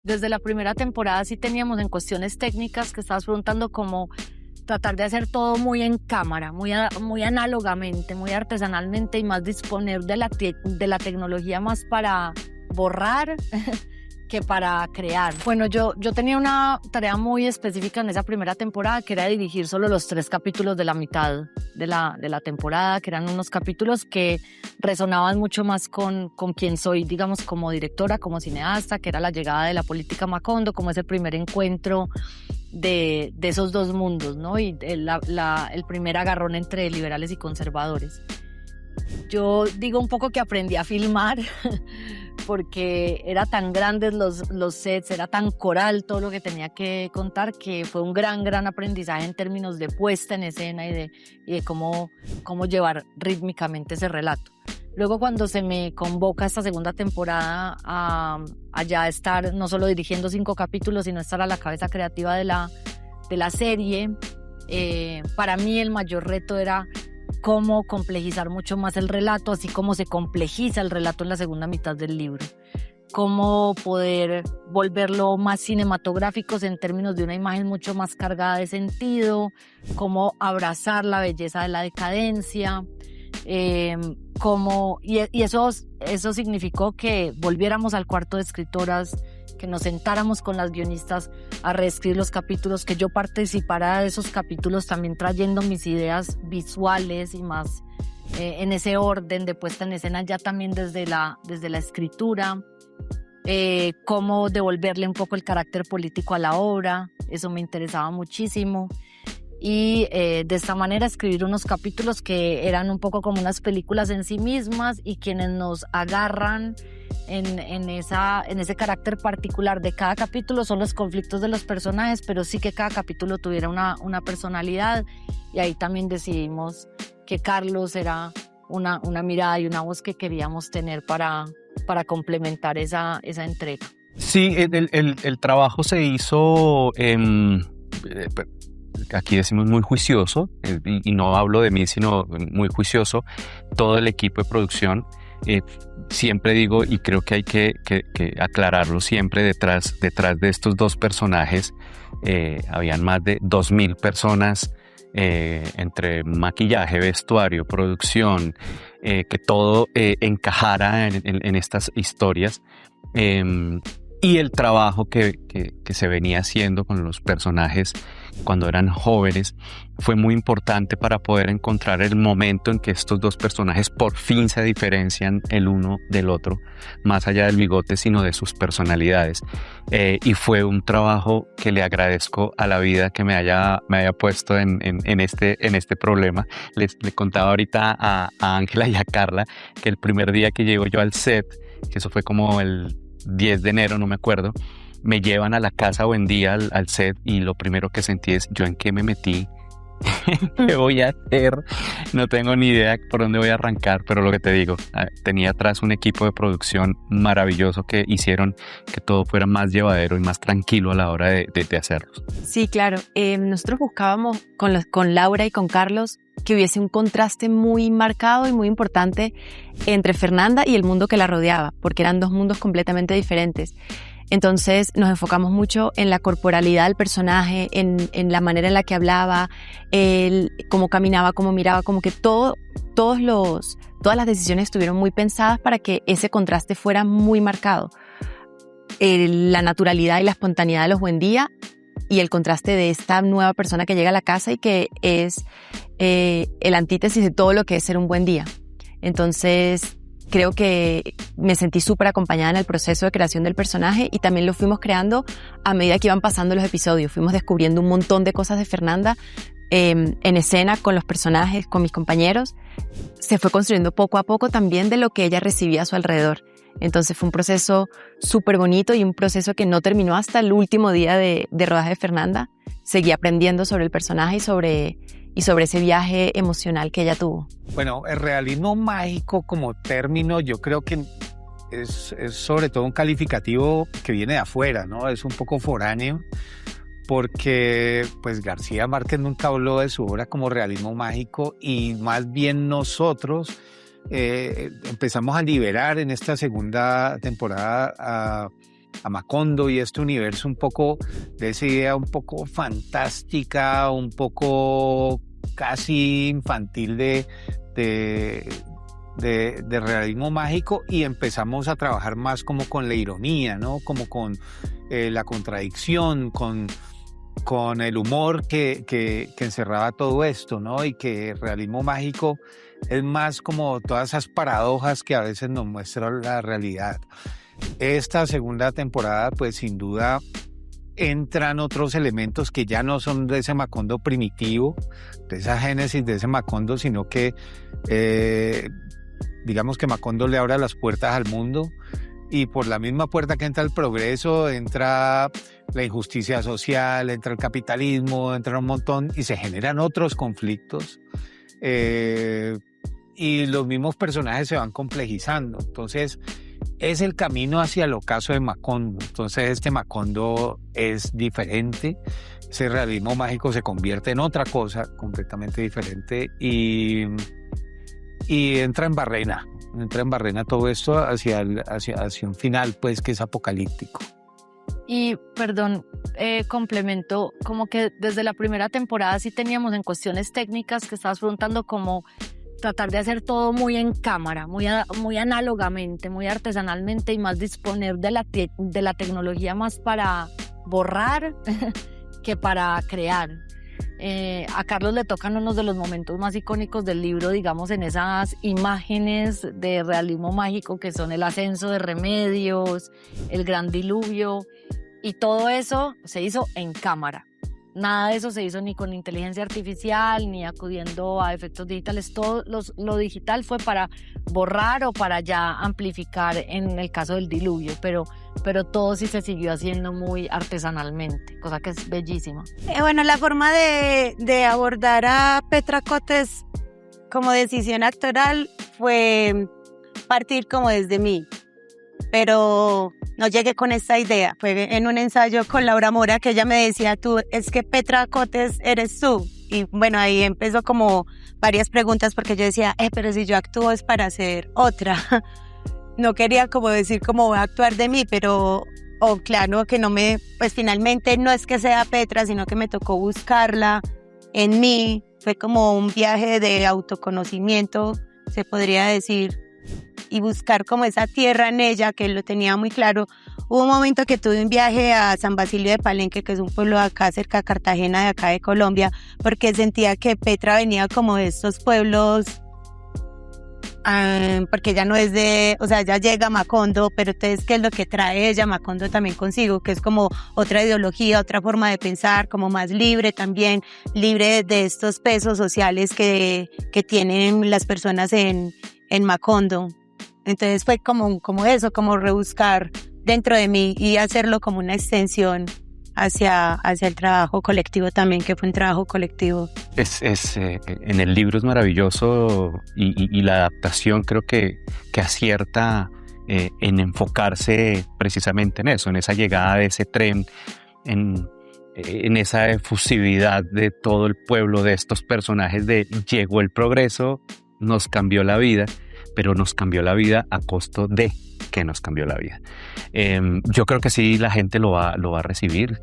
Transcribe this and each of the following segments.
Desde la primera temporada sí teníamos en cuestiones técnicas que estabas preguntando como tratar de hacer todo muy en cámara, muy análogamente, muy artesanalmente y más disponer de la tecnología más para borrar que para crear. Bueno, yo tenía una tarea muy específica en esa primera temporada, que era dirigir solo los 3 capítulos de la mitad de la temporada, que eran unos capítulos que resonaban mucho más con quien soy, digamos, como directora, como cineasta, que era la llegada de la política Macondo, como ese primer encuentro de esos dos mundos, ¿no? Y el primer agarrón entre liberales y conservadores. Yo digo un poco que aprendí a filmar porque era tan grandes los sets, era tan coral todo lo que tenía que contar, que fue un gran aprendizaje en términos de puesta en escena y de cómo llevar rítmicamente ese relato. Luego, cuando se me convoca esta segunda temporada a ya estar no solo dirigiendo 5 capítulos, sino estar a la cabeza creativa de la serie, para mí el mayor reto era cómo complejizar mucho más el relato, así como se complejiza el relato en la segunda mitad del libro. Cómo poder volverlo más cinematográficos en términos de una imagen mucho más cargada de sentido, cómo abrazar la belleza de la decadencia, y eso significó que volviéramos al cuarto de escritoras, que nos sentáramos con las guionistas a reescribir los capítulos, que yo participara de esos capítulos también trayendo mis ideas visuales y más en ese orden de puesta en escena ya también desde la escritura, cómo devolverle un poco el carácter político a la obra, eso me interesaba muchísimo. Y de esta manera escribir unos capítulos que eran un poco como unas películas en sí mismas y quienes nos agarran en ese carácter particular de cada capítulo son los conflictos de los personajes, pero sí que cada capítulo tuviera una personalidad, y ahí también decidimos que Carlos era una mirada y una voz que queríamos tener para complementar esa entrega. Sí, el trabajo se hizo, aquí decimos muy juicioso, y no hablo de mí, sino muy juicioso, todo el equipo de producción. Siempre digo, y creo que hay que aclararlo siempre, detrás de estos 2 personajes habían más de 2,000 personas, entre maquillaje, vestuario, producción, que todo encajara en estas historias, y el trabajo que se venía haciendo con los personajes cuando eran jóvenes fue muy importante para poder encontrar el momento en que estos 2 personajes por fin se diferencian el uno del otro, más allá del bigote, sino de sus personalidades. Y fue un trabajo que le agradezco a la vida que me haya puesto en este problema. Le contaba ahorita a Ángela y a Carla que el primer día que llego yo al set, que eso fue como el 10 de enero, no me acuerdo, me llevan a la casa Buendía al set, y lo primero que sentí es: ¿yo en qué me metí? ¿Qué voy a hacer? No tengo ni idea por dónde voy a arrancar, pero lo que te digo, tenía atrás un equipo de producción maravilloso que hicieron que todo fuera más llevadero y más tranquilo a la hora de hacerlo. Sí, claro. Nosotros buscábamos con Laura y con Carlos que hubiese un contraste muy marcado y muy importante entre Fernanda y el mundo que la rodeaba, porque eran 2 mundos completamente diferentes. Entonces nos enfocamos mucho en la corporalidad del personaje, en la manera en la que hablaba, cómo caminaba, cómo miraba, como que todas las decisiones estuvieron muy pensadas para que ese contraste fuera muy marcado. La naturalidad y la espontaneidad de los Buendía y el contraste de esta nueva persona que llega a la casa y que es el antítesis de todo lo que es ser un Buendía. Entonces creo que me sentí súper acompañada en el proceso de creación del personaje, y también lo fuimos creando a medida que iban pasando los episodios. Fuimos descubriendo un montón de cosas de Fernanda en escena con los personajes, con mis compañeros. Se fue construyendo poco a poco también de lo que ella recibía a su alrededor. Entonces fue un proceso súper bonito y un proceso que no terminó hasta el último día de rodaje de Fernanda. Seguí aprendiendo sobre el personaje y sobre ese viaje emocional que ella tuvo. Bueno, el realismo mágico como término, yo creo que es sobre todo un calificativo que viene de afuera, ¿no? Es un poco foráneo, porque pues García Márquez nunca habló de su obra como realismo mágico, y más bien nosotros empezamos a liberar en esta segunda temporada a Macondo y este universo un poco de esa idea un poco fantástica, un poco casi infantil de realismo mágico, y empezamos a trabajar más como con la ironía, ¿no? Como con la contradicción, con el humor que encerraba todo esto, ¿no? Y que el realismo mágico es más como todas esas paradojas que a veces nos muestran la realidad. Esta segunda temporada, pues sin duda, entran otros elementos que ya no son de ese Macondo primitivo, de esa génesis de ese Macondo, sino que digamos que Macondo le abre las puertas al mundo, y por la misma puerta que entra el progreso, entra la injusticia social, entra el capitalismo, entra un montón, y se generan otros conflictos, y los mismos personajes se van complejizando. Entonces es el camino hacia el ocaso de Macondo. Entonces este Macondo es diferente, ese realismo mágico se convierte en otra cosa completamente diferente, y entra en barrena todo esto hacia un final, pues, que es apocalíptico. Y, perdón, complemento, como que desde la primera temporada sí teníamos en cuestiones técnicas que estabas preguntando, como tratar de hacer todo muy en cámara, muy análogamente, muy artesanalmente, y más disponer de la tecnología más para borrar que para crear. A Carlos le tocan uno de los momentos más icónicos del libro, digamos, en esas imágenes de realismo mágico que son el ascenso de Remedios, el gran diluvio, y todo eso se hizo en cámara. Nada de eso se hizo ni con inteligencia artificial, ni acudiendo a efectos digitales. Todo lo digital fue para borrar o para ya amplificar en el caso del diluvio, pero todo sí se siguió haciendo muy artesanalmente, cosa que es bellísima. Bueno, la forma de abordar a Petra Cotes como decisión actoral fue partir como desde mí, pero no llegué con esta idea. Fue en un ensayo con Laura Mora que ella me decía, es que Petra Cotes eres tú. Y bueno, ahí empezó como varias preguntas, porque yo decía, pero si yo actúo es para ser otra. No quería como decir cómo voy a actuar de mí, pero claro que pues finalmente no es que sea Petra, sino que me tocó buscarla en mí. Fue como un viaje de autoconocimiento, se podría decir, y buscar como esa tierra en ella, que lo tenía muy claro. Hubo un momento que tuve un viaje a San Basilio de Palenque, que es un pueblo de acá cerca de Cartagena, de acá de Colombia, porque sentía que Petra venía como de estos pueblos, porque ella no es ella llega a Macondo, pero entonces, ¿qué es lo que trae ella Macondo también consigo? Que es como otra ideología, otra forma de pensar, como más libre también, libre de estos pesos sociales que tienen las personas en Macondo. Entonces fue como eso, como rebuscar dentro de mí y hacerlo como una extensión hacia el trabajo colectivo también, que fue un trabajo colectivo. En el libro es maravilloso, y la adaptación creo que acierta en enfocarse precisamente en eso, en esa llegada de ese tren, en esa efusividad de todo el pueblo, de estos personajes de llegó el progreso, nos cambió la vida, pero nos cambió la vida a costo de que nos cambió la vida. Yo creo que sí, la gente lo va a recibir.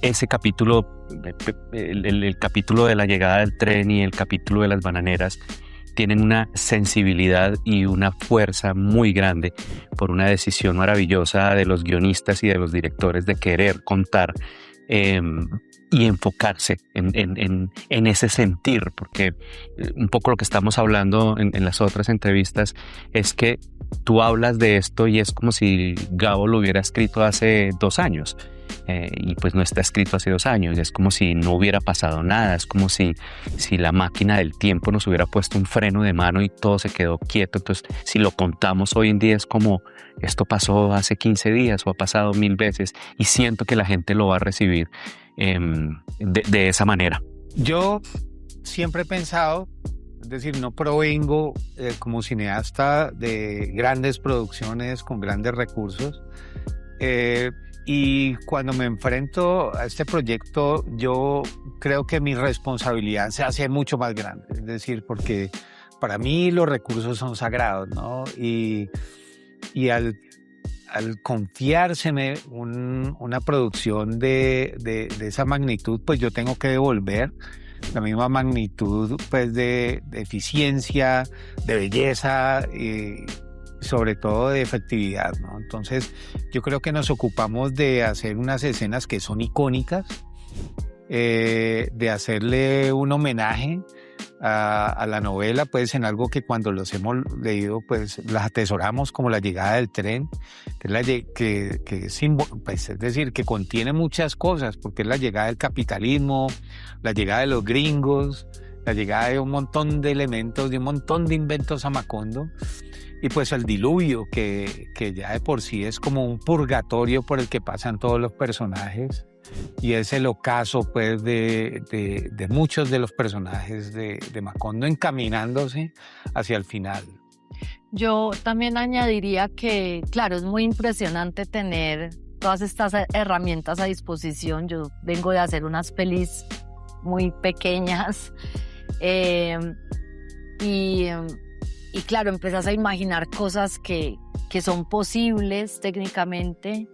Ese capítulo, el capítulo de la llegada del tren y el capítulo de las bananeras, tienen una sensibilidad y una fuerza muy grande por una decisión maravillosa de los guionistas y de los directores de querer contar y enfocarse en ese sentir, porque un poco lo que estamos hablando en las otras entrevistas es que tú hablas de esto y es como si Gabo lo hubiera escrito hace 2 años, y pues no está escrito hace 2 años, es como si no hubiera pasado nada, es como si la máquina del tiempo nos hubiera puesto un freno de mano y todo se quedó quieto. Entonces, si lo contamos hoy en día es como esto pasó hace 15 días o ha pasado 1000 veces, y siento que la gente lo va a recibir de esa manera. Yo siempre he pensado, es decir, no provengo como cineasta de grandes producciones con grandes recursos, y cuando me enfrento a este proyecto, yo creo que mi responsabilidad se hace mucho más grande, es decir, porque para mí los recursos son sagrados, ¿no? Y al confiárseme una producción de esa magnitud, pues yo tengo que devolver la misma magnitud pues de eficiencia, de belleza y sobre todo de efectividad, ¿no? Entonces yo creo que nos ocupamos de hacer unas escenas que son icónicas, de hacerle un homenaje a la novela, pues en algo que cuando los hemos leído, pues las atesoramos, como la llegada del tren, que es, pues, es decir, que contiene muchas cosas, porque es la llegada del capitalismo, la llegada de los gringos, la llegada de un montón de elementos, de un montón de inventos a Macondo, y pues el diluvio, que ya de por sí es como un purgatorio por el que pasan todos los personajes, y es el ocaso pues de muchos de los personajes de Macondo encaminándose hacia el final. Yo también añadiría que, claro, es muy impresionante tener todas estas herramientas a disposición. Yo vengo de hacer unas pelis muy pequeñas y claro, empiezas a imaginar cosas que son posibles técnicamente,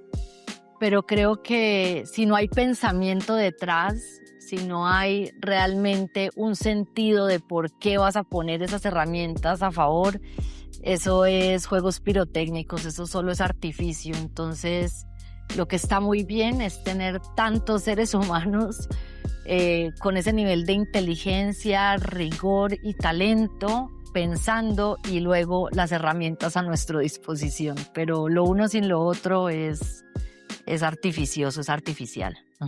pero creo que si no hay pensamiento detrás, si no hay realmente un sentido de por qué vas a poner esas herramientas a favor, eso es juegos pirotécnicos, eso solo es artificio. Entonces, lo que está muy bien es tener tantos seres humanos con ese nivel de inteligencia, rigor y talento, pensando, y luego las herramientas a nuestra disposición. Pero lo uno sin lo otro es artificioso, es artificial.